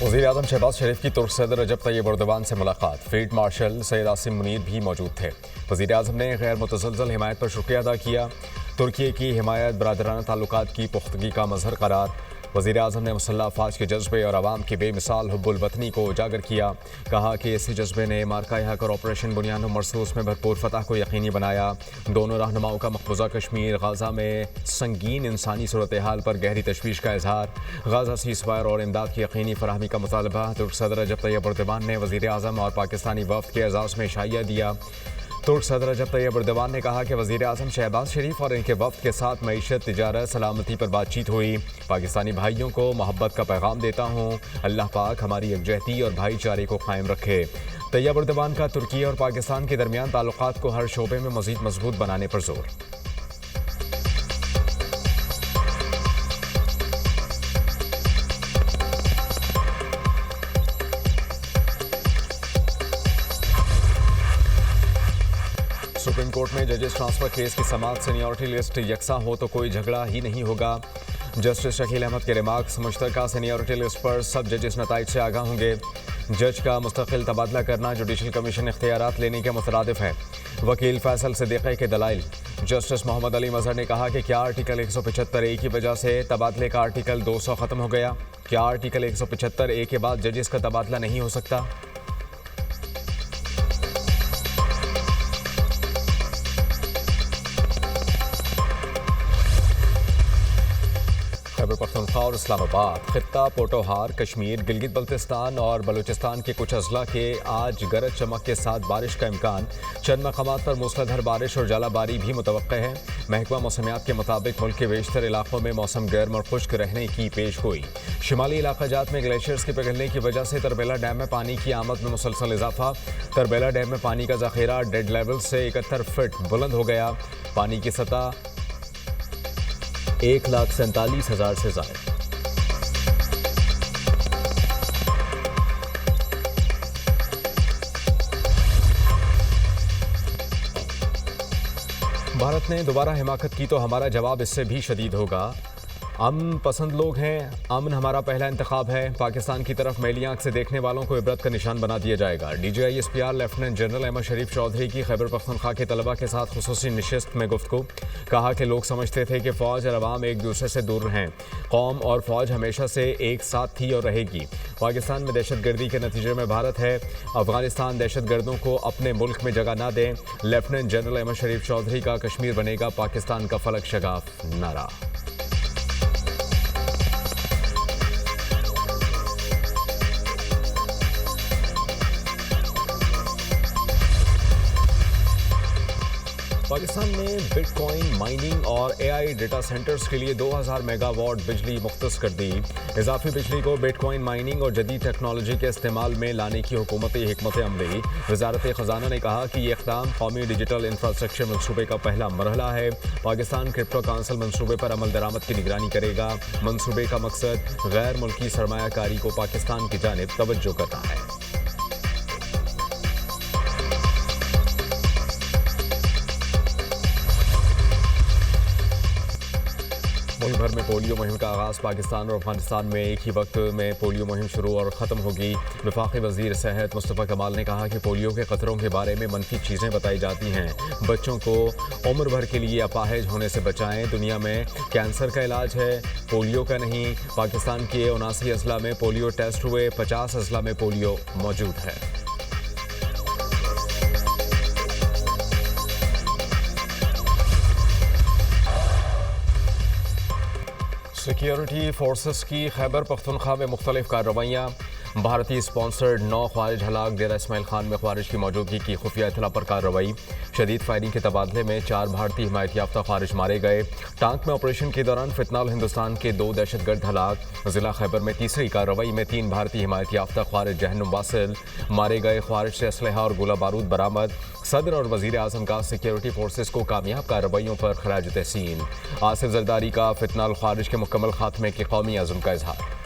वज़ीर-ए-आज़म शहबाज शरीफ की तुर्क सदर रजब तैयब एर्दोगान से मुलाकात। फील्ड मार्शल सैयद आसिम मुनीर भी मौजूद थे। वज़ीर-ए-आज़म ने गैर मुतसलसल हिमायत पर शुक्रिया अदा किया। तुर्की की हिमायत बरादराना ताल्लुकात की पुख्तगी का मजहर करार। वज़ीर-ए-आज़म ने मुसल्लह अफ़वाज के जज्बे और आवाम की बेमिसाल हुब्बुल वतनी को उजागर किया। कहा कि इसी जज्बे ने मार्का हक और ऑपरेशन बुनियाद मरसूस में भरपूर फतह को यकीनी बनाया। दोनों रहनुमाओं का मकबूजा कश्मीर गाज़ा में संगीन इंसानी सूरत हाल पर गहरी तशवीश का इजहार। गाज़ा सीज़फायर और इमदाद की यकीनी फराहमी का मुतालबा। तुर्क सदर रजब तैयब एर्दोगान ने वज़ीर-ए-आज़म और पाकिस्तानी वफ़द के एजाज़ में शाइया दिया। तुर्क सदर रजब तैयब एर्दोगान ने कहा कि वज़ीर-ए-आज़म शहबाज शरीफ और इनके वफ़द के साथ मईशत, तिजारत, सलामती पर बातचीत हुई। पाकिस्तानी भाइयों को मोहब्बत का पैगाम देता हूँ। अल्लाह पाक हमारी यकजहती और भाईचारे को कायम रखे। तैयब एर्दोगान का तुर्की और पाकिस्तान के दरमियान ताल्लुकात को हर शोबे में मज़ीद मजबूत बनाने पर जोर। सुप्रीम कोर्ट में जजेस ट्रांसफर केस की समाअत। सीनियरिटी लिस्ट यकसा हो तो कोई झगड़ा ही नहीं होगा। जस्टिस शकील अहमद के रिमार्क्स। मुश्तरका सीनियरिटी लिस्ट पर सब जजेस नताइज से आगाह होंगे। जज का मुस्तकिल तबादला करना जुडिशल कमीशन इख्तियारात लेने के मुतरादिफ है। वकील फैसल सिद्दीकी के दलाइल। जस्टिस मोहम्मद अली मजहर ने कहा कि क्या आर्टिकल 175A की वजह से तबादले का आर्टिकल 200 ख़त्म हो गया? क्या आर्टिकल 175A के बाद जजेस का तबादला नहीं हो सकता? खैबर पख्तूनख्वा और इस्लामाबाद। खित्ता, पोटोहार, कश्मीर, गिलगित बल्तिस्तान और बलूचिस्तान के कुछ अजला के आज गरज चमक के साथ बारिश का इम्कान। चंद मकामात पर मूसलाधार बारिश और जालाबारी भी मुतवक्के है। महकमा मौसमियात के मुताबिक मुल्क के बेशतर इलाकों में मौसम गर्म और खुश्क रहने की पेश गोई। शिमाली इलाकाजात में ग्लेशियर्स के पिघलने की वजह से तरबेला डैम में पानी की आमद में मुसलसल इजाफा। तरबेला डैम में पानी का जखीरा डेड लेवल से 71 फीट बुलंद हो गया। पानी की सतह 1,47,000 से ज़ायद। भारत ने दोबारा हिमाकत की तो हमारा जवाब इससे भी शदीद होगा। अमन पसंद लोग हैं, अमन हमारा पहला इंतखाब है। पाकिस्तान की तरफ मैली आंख से देखने वालों को इबरत का निशान बना दिया जाएगा। DGI-SPR लेफ्टिनेंट जनरल अहमद शरीफ चौधरी की खैबर पख्तूनख्वा के तलबा के साथ खुसूसी नशिस्त में गुफ्तगू। कहा कि लोग समझते थे कि फ़ौज और अवाम एक दूसरे से दूर हैं। कौम और फ़ौज हमेशा से एक साथ थी और रहेगी। पाकिस्तान में दहशतगर्दी के नतीजे में भारत है। अफगानिस्तान दहशतगर्दों को अपने मुल्क में जगह न दें। लेफ्टिनेंट जनरल अहमद शरीफ चौधरी का कश्मीर बनेगा पाकिस्तान का फलक शगाफ नारा। पाकिस्तान में बिटकॉइन माइनिंग और AI डेटा सेंटर्स के लिए 2000 मेगावाट बिजली मुख्तस कर दी। इजाफी बिजली को बिटकॉइन माइनिंग और जदीद टेक्नोलॉजी के इस्तेमाल में लाने की हुकूमती हिकमत अमली। वजारत खजाना ने कहा कि ये इक़दाम कौमी डिजिटल इंफ्रास्ट्रक्चर मनसूबे का पहला मरहला है। पाकिस्तान क्रिप्टो काउंसिल मनसूबे पर अमल दरामद की निगरानी करेगा। मनसूबे का मकसद गैर मुल्की सरमायाकारी को पाकिस्तान की जानिब तवज्जो करना है। मुल्क भर में पोलियो मुहिम का आगाज़। पाकिस्तान और अफगानिस्तान में एक ही वक्त में पोलियो मुहिम शुरू और ख़त्म होगी। वफाकी वज़ीर सेहत मुस्तफ़ा कमाल ने कहा कि पोलियो के ख़तरों के बारे में मनफी चीज़ें बताई जाती हैं। बच्चों को उम्र भर के लिए अपाहिज होने से बचाएं। दुनिया में कैंसर का इलाज है, पोलियो का नहीं। पाकिस्तान के 79 अजला में पोलियो टेस्ट हुए, 50 अजला में पोलियो मौजूद है। सिक्योरिटी फोर्सेस की खैबर पख्तूनख्वा में मुख्तलिफ कार्रवाइयाँ। भारतीय स्पॉन्सर्ड 9 ख्वारिज हलाक। डेरा इस्माइल खान में ख्वारिज की मौजूदगी की खुफिया इत्तला पर कार्रवाई। शदीद फायरिंग के तबादले में 4 भारतीय हिमायत याफ्ता ख्वारिज मारे गए। टांक में ऑपरेशन के दौरान फितनाल हिंदुस्तान के 2 दहशतगर्द हलाक। जिला खैबर में तीसरी कार्रवाई में 3 भारतीय हिमायत याफ्ता ख्वारिज जहन्नुम वासिल मारे गए। ख्वारिज से असलहा और गोला बारूद बरामद। सदर और वज़ीर-ए-आज़म का सिक्योरिटी फोर्सेस को कामयाब कार्रवाइयों पर खराज तहसीन। आसिफ जरदारी का फितनाल ख्वारिज के मुकम्मल खात्मे के कौमी अज़्म का इजहार।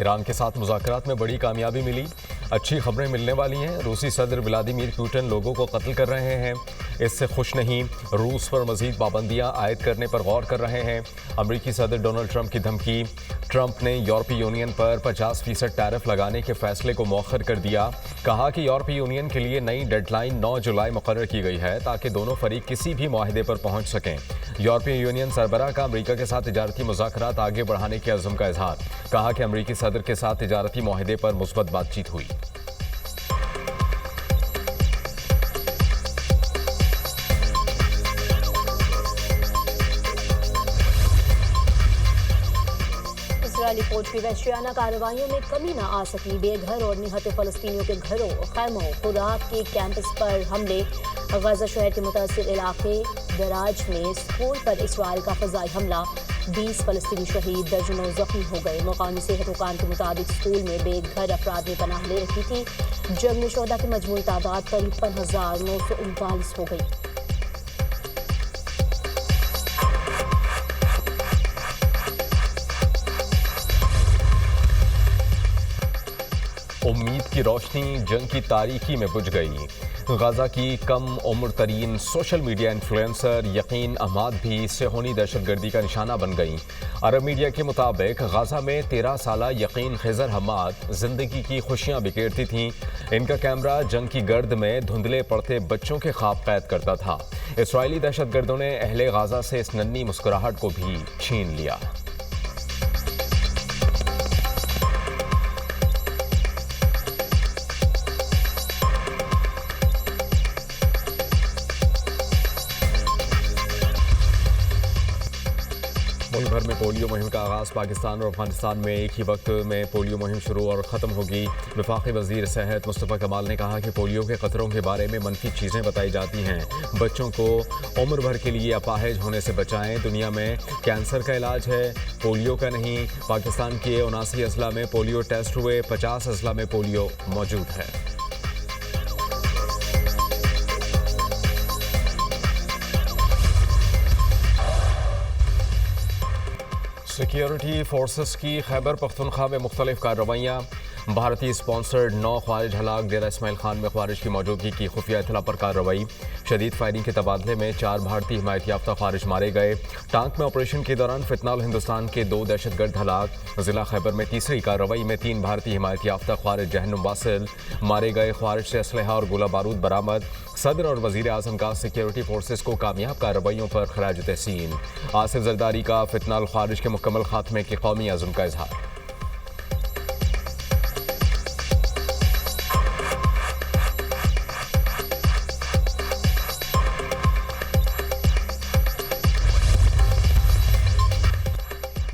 ईरान के साथ मुज़ाकरात में बड़ी कामयाबी मिली। अच्छी खबरें मिलने वाली हैं। रूसी सदर व्लादिमीर पुतिन लोगों को कत्ल कर रहे हैं, इससे खुश नहीं। रूस पर मजीद पाबंदियां आयद करने पर गौर कर रहे हैं। अमरीकी सदर डोनाल्ड ट्रंप की धमकी। ट्रंप ने यूरोपीय यूनियन पर 50% टैरिफ लगाने के फैसले को मौखर कर दिया। कहा कि यूरोपीय यूनियन के लिए नई डेडलाइन 9 जुलाई मुकर्रर की गई है ताकि दोनों फरीक किसी भी मुआहदे पर पहुंच सकें। यूरोपीय यूनियन सरबराह का अमरीका के साथ तिजारती मुज़ाकरात आगे बढ़ाने के अज़्म का इजहार। कहा कि अमरीकी सदर के साथ तिजारती मुआहदे पर मुस्बत बातचीत हुई। इसराइली फौज की वहशियाना कार्रवाइयों में कमी न आ सकी। बेघर और निहत फ़लस्तीनियों के घरों, खैमों, खुराक के कैंपस पर हमले। गजा शहर के मुतासिर इलाके दराज में स्कूल पर इसराइल का फ़ज़ाई हमला। 20 फ़लस्तीनी शहीद, दर्जनों ज़ख्मी हो गए। मुकामी सेहत हुकाम के मुताबिक स्कूल में बेघर अफराद ने पनाह ले रखी थी। जंग में शोहदा की मजमूई तादाद 53,939 हो गई। उम्मीद की रोशनी जंग की तारीकी में बुझ गई। गाजा की कम उम्र तरीन सोशल मीडिया इन्फ्लुएंसर यकीन अहमद भी सेहोनी दहशतगर्दी का निशाना बन गई। अरब मीडिया के मुताबिक गाजा में 13 साला यकीन खिजर अहमद जिंदगी की खुशियां बिखेरती थीं। इनका कैमरा जंग की गर्द में धुंधले पड़ते बच्चों के ख्वाब कैद करता था। इसराइली दहशतगर्दों ने अहले गाजा से इस नन्ही मुस्कुराहट को भी छीन लिया। मुल्क भर में पोलियो मुहिम का आगाज़। पाकिस्तान और अफगानिस्तान में एक ही वक्त में पोलियो मुहिम शुरू और ख़त्म होगी। वफाकी वज़ीर सेहत मुस्तफ़ा कमाल ने कहा कि पोलियो के ख़तरों के बारे में मनफी चीज़ें बताई जाती हैं। बच्चों को उम्र भर के लिए अपाहिज होने से बचाएं। दुनिया में कैंसर का इलाज है, पोलियो का नहीं। पाकिस्तान के 79 अजला में पोलियो टेस्ट हुए, 50 अजला में पोलियो मौजूद है। सिक्योरिटी फोर्सेस की खैबर पख्तूनख्वा में मुख्तलिफ कार्रवाइयाँ। भारतीय स्पॉन्सर्ड 9 ख्वारिज हलाक। डेरा इस्माइल खान में ख्वारिज की मौजूदगी की खुफिया इत्तला पर कार्रवाई। शदीद फायरिंग के तबादले में 4 भारतीय हिमायत याफ्ता ख्वारिज मारे गए। टांक में ऑपरेशन के दौरान फितनाल हिंदुस्तान के 2 दहशतगर्द हलाक। जिला खैबर में तीसरी कार्रवाई में 3 भारतीय हिमायत याफ्ता ख्वारिज जहन्नुम वासिल मारे गए। ख्वारिज से असलहा और गोला बारूद बरामद। सदर और वजीर आजम का सिक्योरिटी फोर्सेस को कामयाब कार्रवाइयों पर खराज तहसीन। आसिफ जरदारी का फितनाल ख्वारिज के मुकम्मल खात्मे के कौमी आज़म का इजहार।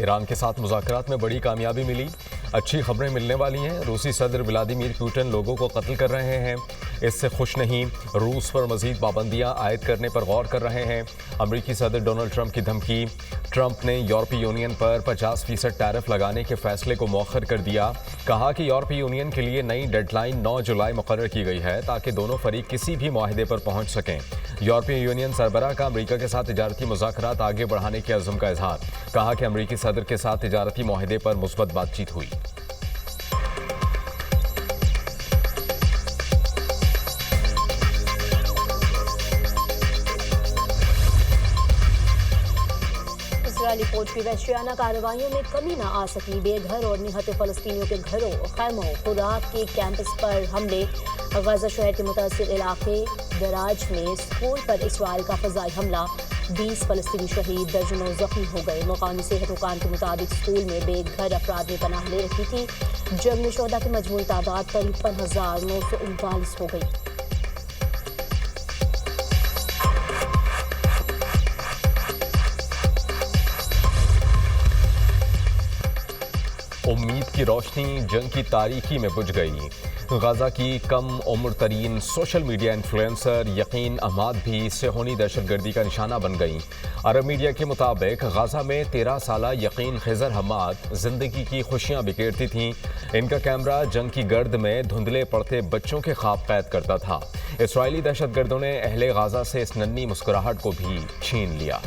ईरान के साथ मुज़ाकरात में बड़ी कामयाबी मिली। अच्छी खबरें मिलने वाली हैं। रूसी सदर व्लादिमीर पुतिन लोगों को कत्ल कर रहे हैं, इससे खुश नहीं। रूस पर मजीद पाबंदियां आयद करने पर गौर कर रहे हैं। अमरीकी सदर डोनाल्ड ट्रंप की धमकी। ट्रंप ने यूरोपीय यूनियन पर 50% टैरिफ लगाने के फैसले को मौखर कर दिया। कहा कि यूरोपीय यूनियन के लिए नई डेडलाइन 9 जुलाई मुकर्रर की गई है ताकि दोनों फरीक किसी भी मुआहदे पर पहुंच सकें। यूरोपीय यूनियन सरबराह का अमरीका के साथ तिजारती मुज़ाकरात आगे बढ़ाने के अज़्म का इजहार। कहा कि अमरीकी सदर के साथ तिजारती मुआहदे पर मुस्बत बातचीत हुई। इसराइली फौज की वहशियाना कार्रवाइयों में कमी न आ सकी। बेघर और निहत फ़लस्तीनियों के घरों, खैमों, खुराक के कैंपस पर हमले। गजा शहर के मुतासिर इलाके दराज में स्कूल पर इसराइल का फ़ज़ाई हमला। 20 फ़लस्तीनी शहीद, दर्जनों ज़ख्मी हो गए। मुकामी सेहत हुकाम के मुताबिक स्कूल में बेघर अफराद ने पनाह ले रखी थी। जंग में शोहदा की मजमूई तादाद 53,939 हो गई। उम्मीद की रोशनी जंग की तारीकी में बुझ गई। गाजा की कम उम्र तरीन सोशल मीडिया इन्फ्लुएंसर यकीन अहमद भी सेहोनी दहशतगर्दी का निशाना बन गई। अरब मीडिया के मुताबिक गाजा में 13 साला यकीन खिजर अहमद जिंदगी की खुशियां बिखेरती थीं। इनका कैमरा जंग की गर्द में धुंधले पड़ते बच्चों के ख्वाब कैद करता था। इसराइली दहशतगर्दों ने अहले गाजा से इस नन्ही मुस्कुराहट को भी छीन लिया।